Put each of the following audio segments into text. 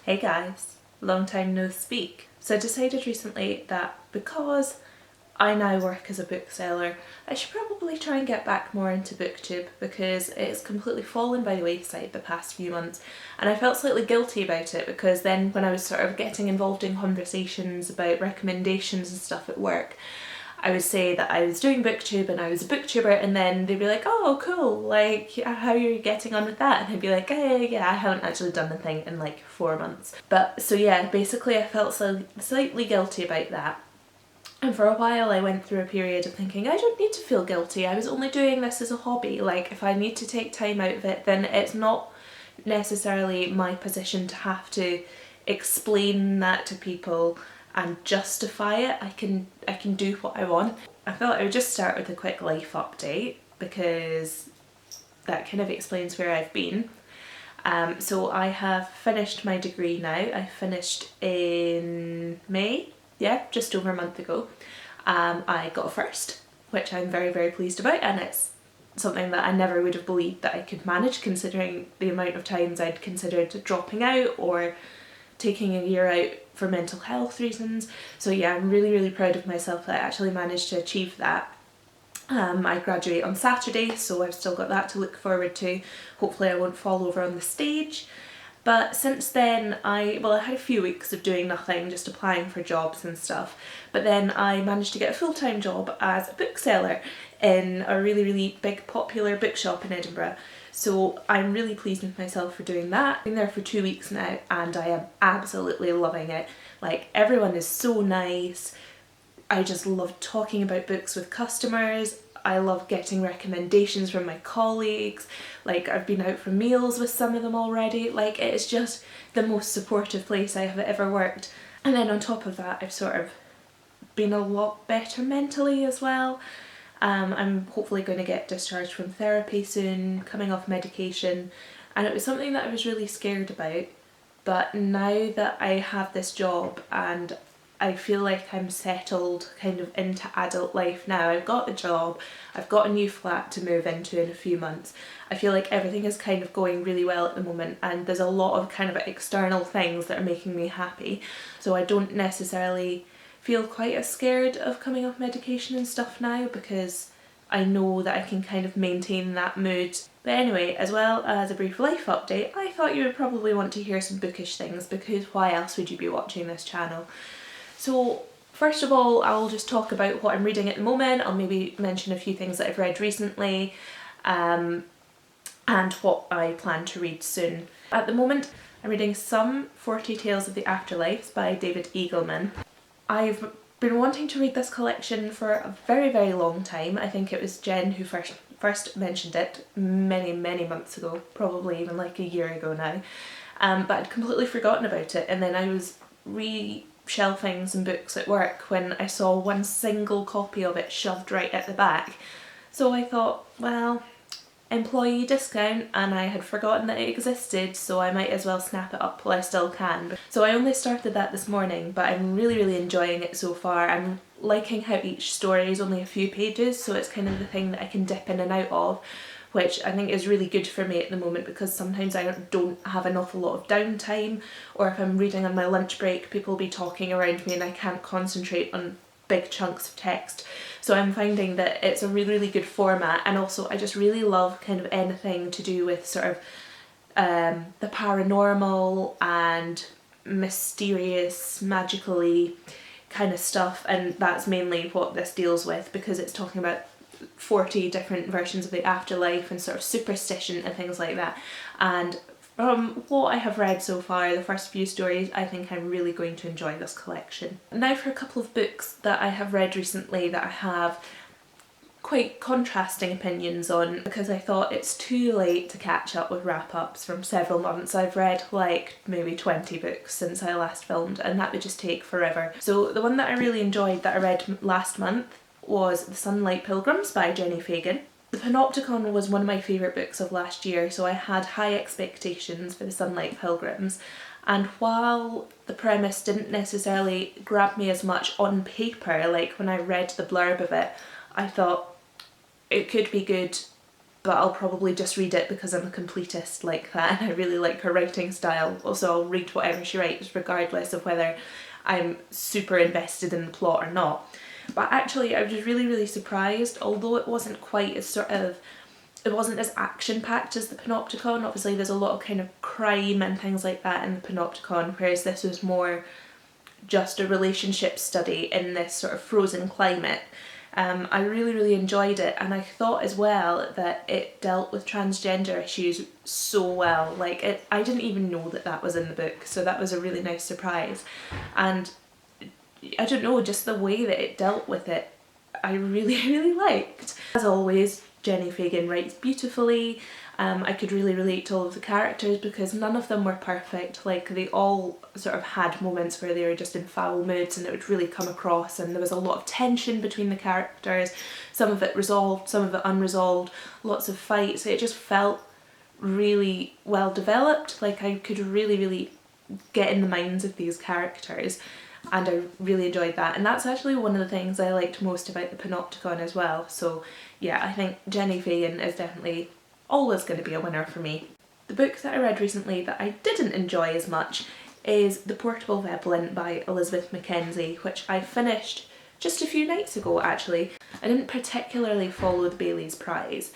Hey guys, long time no speak. So I decided recently that because I now work as a bookseller, I should probably try and get back more into booktube because it's completely fallen by the wayside the past few months, and I felt slightly guilty about it because then when I was sort of getting involved in conversations about recommendations and stuff at work, I would say that I was doing booktube and I was a booktuber, and then they'd be like, oh cool, like how are you getting on with that? And I'd be like, yeah, I haven't actually done the thing in like 4 months. But so yeah, basically I felt slightly guilty about that. And for a while I went through a period of thinking, I don't need to feel guilty, I was only doing this as a hobby. Like if I need to take time out of it, then it's not necessarily my position to have to explain that to people and justify it. I can do what I want. I thought I would just start with a quick life update because that kind of explains where I've been. So I have finished my degree now. I finished in May, yeah, just over a month ago. I got a first, which I'm very, very pleased about, and it's something that I never would have believed that I could manage considering the amount of times I'd considered dropping out or taking a year out for mental health reasons. So yeah, I'm really, really proud of myself that I actually managed to achieve that. I graduate on Saturday, so I've still got that to look forward to. Hopefully I won't fall over on the stage. But since then I had a few weeks of doing nothing, just applying for jobs and stuff, but then I managed to get a full-time job as a bookseller in a really, really big popular bookshop in Edinburgh. So I'm really pleased with myself for doing that. I've been there for 2 weeks now and I am absolutely loving it. Like, everyone is so nice. I just love talking about books with customers. I love getting recommendations from my colleagues. Like, I've been out for meals with some of them already. Like, it is just the most supportive place I have ever worked. And then on top of that, I've sort of been a lot better mentally as well. I'm hopefully going to get discharged from therapy soon, coming off medication, and it was something that I was really scared about. But now that I have this job and I feel like I'm settled kind of into adult life now, I've got the job, I've got a new flat to move into in a few months, I feel like everything is kind of going really well at the moment, and there's a lot of kind of external things that are making me happy, so I don't necessarily feel quite as scared of coming off medication and stuff now because I know that I can kind of maintain that mood. But anyway, as well as a brief life update, I thought you would probably want to hear some bookish things because why else would you be watching this channel? So first of all, I'll just talk about what I'm reading at the moment. I'll maybe mention a few things that I've read recently and what I plan to read soon. At the moment, I'm reading Some 40 Tales of the Afterlife by David Eagleman. I've been wanting to read this collection for a very, very long time. I think it was Jen who first mentioned it many, many months ago, probably even like a year ago now, but I'd completely forgotten about it, and then I was shelving some books at work when I saw one single copy of it shoved right at the back. So I thought, well, employee discount, and I had forgotten that it existed, so I might as well snap it up while I still can. So I only started that this morning, but I'm really, really enjoying it so far. I'm liking how each story is only a few pages, so it's kind of the thing that I can dip in and out of, which I think is really good for me at the moment because sometimes I don't have an awful lot of downtime, or if I'm reading on my lunch break, people will be talking around me and I can't concentrate on big chunks of text. So I'm finding that it's a really, really good format, and also I just really love kind of anything to do with sort of the paranormal and mysterious, magically kind of stuff, and that's mainly what this deals with because it's talking about 40 different versions of the afterlife and sort of superstition and things like that. And from what I have read so far, the first few stories, I think I'm really going to enjoy this collection. Now for a couple of books that I have read recently that I have quite contrasting opinions on because I thought it's too late to catch up with wrap-ups from several months. I've read like maybe 20 books since I last filmed, and that would just take forever. So the one that I really enjoyed that I read last month was The Sunlight Pilgrims by Jenny Fagan. The Panopticon was one of my favourite books of last year, so I had high expectations for The Sunlight Pilgrims, and while the premise didn't necessarily grab me as much on paper, like when I read the blurb of it, I thought it could be good but I'll probably just read it because I'm a completist like that and I really like her writing style. Also, I'll read whatever she writes regardless of whether I'm super invested in the plot or not. But actually I was really surprised, although it wasn't quite as it wasn't as action-packed as the Panopticon. Obviously there's a lot of kind of crime and things like that in the Panopticon, whereas this was more just a relationship study in this sort of frozen climate. I really enjoyed it, and I thought as well that it dealt with transgender issues so well. Like, I didn't even know that that was in the book, so that was a really nice surprise. And I don't know, just the way that it dealt with it, I really liked. As always, Jenny Fagan writes beautifully. I could really relate to all of the characters because none of them were perfect. Like, they all sort of had moments where they were just in foul moods and it would really come across, and there was a lot of tension between the characters, some of it resolved, some of it unresolved, lots of fights. It just felt really well developed. Like, I could really get in the minds of these characters, and I really enjoyed that. And that's actually one of the things I liked most about the Panopticon as well. So yeah, I think Jenny Fagan is definitely always going to be a winner for me. The book that I read recently that I didn't enjoy as much is The Portable Veblen by Elizabeth Mackenzie, which I finished just a few nights ago actually. I didn't particularly follow the Bailey's Prize,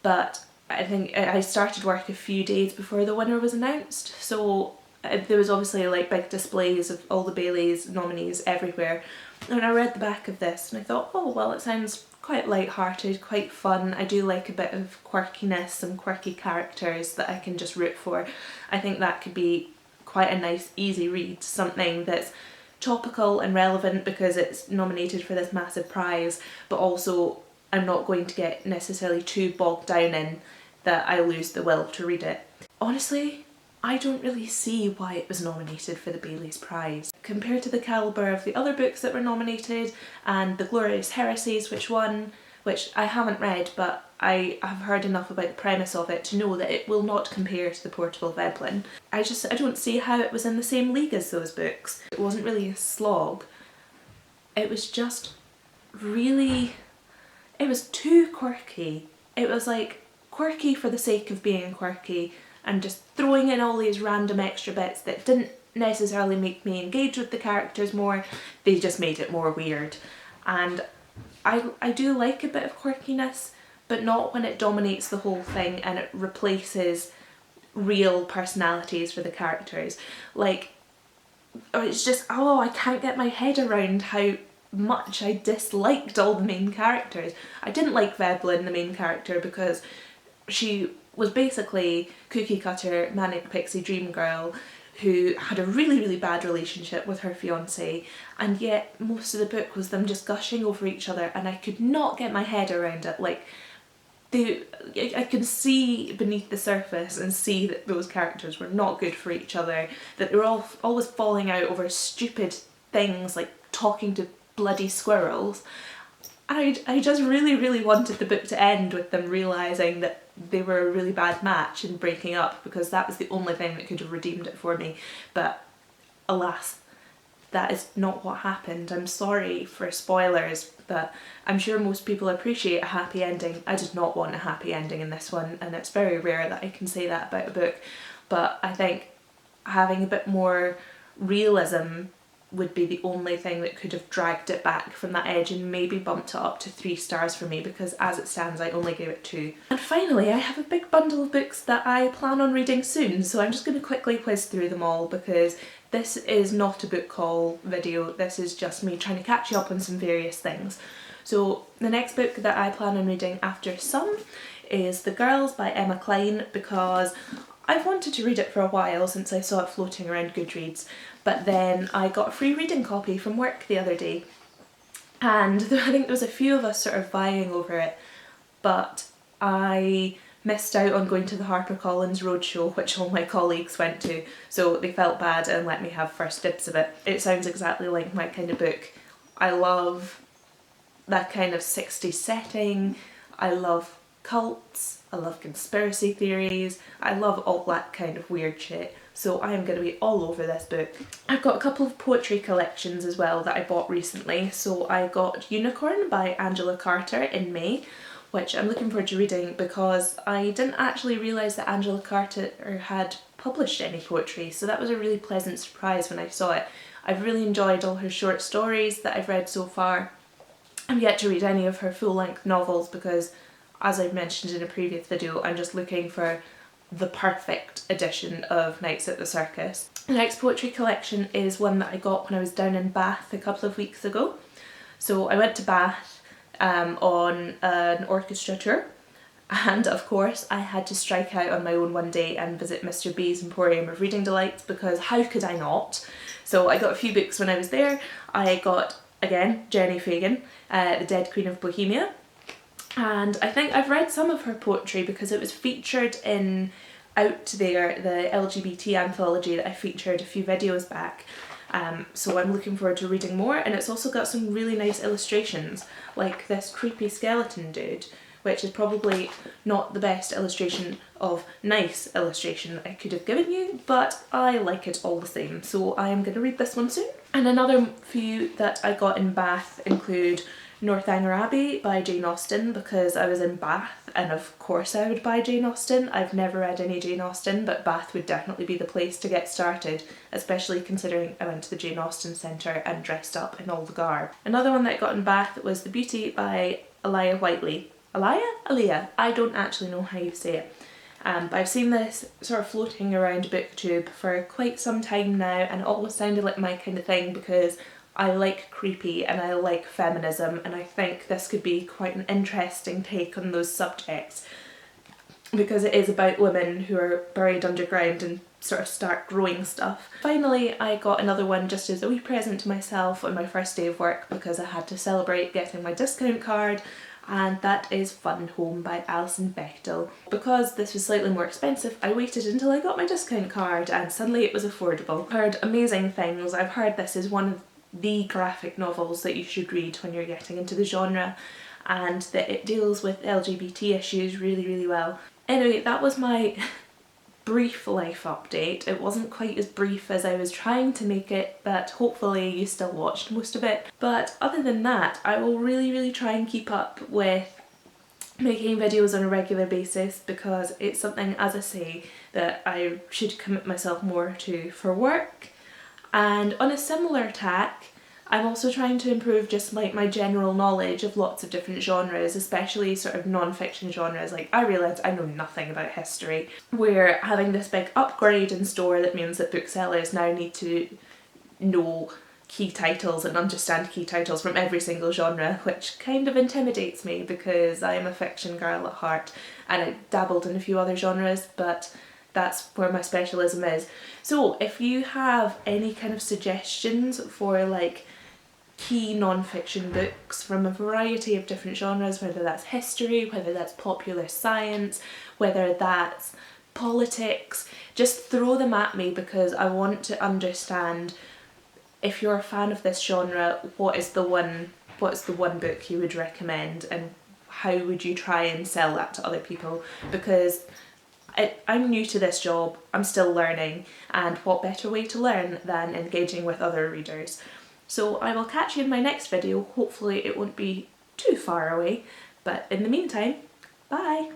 but I think I started work a few days before the winner was announced, so there was obviously like big displays of all the Bailey's nominees everywhere, and I read the back of this and I thought, oh well, it sounds quite light-hearted, quite fun. I do like a bit of quirkiness, some quirky characters that I can just root for. I think that could be quite a nice easy read, something that's topical and relevant because it's nominated for this massive prize, but also I'm not going to get necessarily too bogged down in that I lose the will to read it. Honestly, I don't really see why it was nominated for the Bailey's Prize. Compared to the calibre of the other books that were nominated and The Glorious Heresies which won, which I haven't read but I have heard enough about the premise of it to know that it will not compare to The Portable Veblen. I don't see how it was in the same league as those books. It wasn't really a slog. It was just really... it was too quirky. It was like quirky for the sake of being quirky, and just throwing in all these random extra bits that didn't necessarily make me engage with the characters more, they just made it more weird. And I do like a bit of quirkiness, but not when it dominates the whole thing and it replaces real personalities for the characters. Like, it's just, oh, I can't get my head around how much I disliked all the main characters. I didn't like Veblen, the main character, because she was basically cookie cutter manic pixie dream girl who had a really bad relationship with her fiance, and yet most of the book was them just gushing over each other, and I could not get my head around it. Like, I could see beneath the surface and see that those characters were not good for each other, that they were all always falling out over stupid things like talking to bloody squirrels. I just really wanted the book to end with them realising that they were a really bad match and breaking up, because that was the only thing that could have redeemed it for me. But alas, that is not what happened. I'm sorry for spoilers, but I'm sure most people appreciate a happy ending. I did not want a happy ending in this one, and it's very rare that I can say that about a book, but I think having a bit more realism would be the only thing that could have dragged it back from that edge and maybe bumped it up to 3 stars for me, because as it stands I only gave it 2. And finally, I have a big bundle of books that I plan on reading soon, so I'm just going to quickly whiz through them all because this is not a book haul video, this is just me trying to catch you up on some various things. So the next book that I plan on reading after some is The Girls by Emma Cline, because I've wanted to read it for a while since I saw it floating around Goodreads, but then I got a free reading copy from work the other day, and I think there was a few of us sort of vying over it, but I missed out on going to the HarperCollins roadshow, which all my colleagues went to, so they felt bad and let me have first dibs of it. It sounds exactly like my kind of book. I love that kind of 60s setting, I love cults, I love conspiracy theories, I love all that kind of weird shit, so I am going to be all over this book. I've got a couple of poetry collections as well that I bought recently. So I got Unicorn by Angela Carter in May, which I'm looking forward to reading because I didn't actually realise that Angela Carter had published any poetry, so that was a really pleasant surprise when I saw it. I've really enjoyed all her short stories that I've read so far. I'm yet to read any of her full-length novels because, as I've mentioned in a previous video, I'm just looking for the perfect edition of Nights at the Circus. The next poetry collection is one that I got when I was down in Bath a couple of weeks ago. So I went to Bath on an orchestra tour, and of course I had to strike out on my own one day and visit Mr. B's Emporium of Reading Delights, because how could I not? So I got a few books when I was there. I got, again, Jenny Fagan, The Dead Queen of Bohemia, and I think I've read some of her poetry because it was featured in Out There, the LGBT anthology that I featured a few videos back. So I'm looking forward to reading more, and it's also got some really nice illustrations, like this creepy skeleton dude, which is probably not the best illustration of nice illustration I could have given you, but I like it all the same, so I am going to read this one soon. And another few that I got in Bath include Northanger Abbey by Jane Austen, because I was in Bath and of course I would buy Jane Austen. I've never read any Jane Austen, but Bath would definitely be the place to get started, especially considering I went to the Jane Austen Centre and dressed up in all the garb. Another one that I got in Bath was The Beauty by Elia Whiteley. Elia? I don't actually know how you say it. But I've seen this sort of floating around BookTube for quite some time now, and it always sounded like my kind of thing because I like creepy and I like feminism, and I think this could be quite an interesting take on those subjects because it is about women who are buried underground and sort of start growing stuff. Finally, I got another one just as a wee present to myself on my first day of work because I had to celebrate getting my discount card, and that is Fun Home by Alison Bechdel. Because this was slightly more expensive, I waited until I got my discount card and suddenly it was affordable. I've heard amazing things. I've heard this is one of the graphic novels that you should read when you're getting into the genre, and that it deals with LGBT issues really, really well. Anyway, that was my brief life update. It wasn't quite as brief as I was trying to make it, but hopefully you still watched most of it. But other than that, I will really try and keep up with making videos on a regular basis because it's something, as I say, that I should commit myself more to for work. And on a similar tack, I'm also trying to improve just like my general knowledge of lots of different genres, especially sort of non-fiction genres. Like, I realise I know nothing about history. We're having this big upgrade in store that means that booksellers now need to know key titles and understand key titles from every single genre, which kind of intimidates me because I am a fiction girl at heart and I dabbled in a few other genres, but that's where my specialism is. So if you have any kind of suggestions for like key non-fiction books from a variety of different genres, whether that's history, whether that's popular science, whether that's politics, just throw them at me because I want to understand, if you're a fan of this genre, what's the one book you would recommend and how would you try and sell that to other people, because I'm new to this job, I'm still learning, and what better way to learn than engaging with other readers. So I will catch you in my next video. Hopefully it won't be too far away, but in the meantime, bye!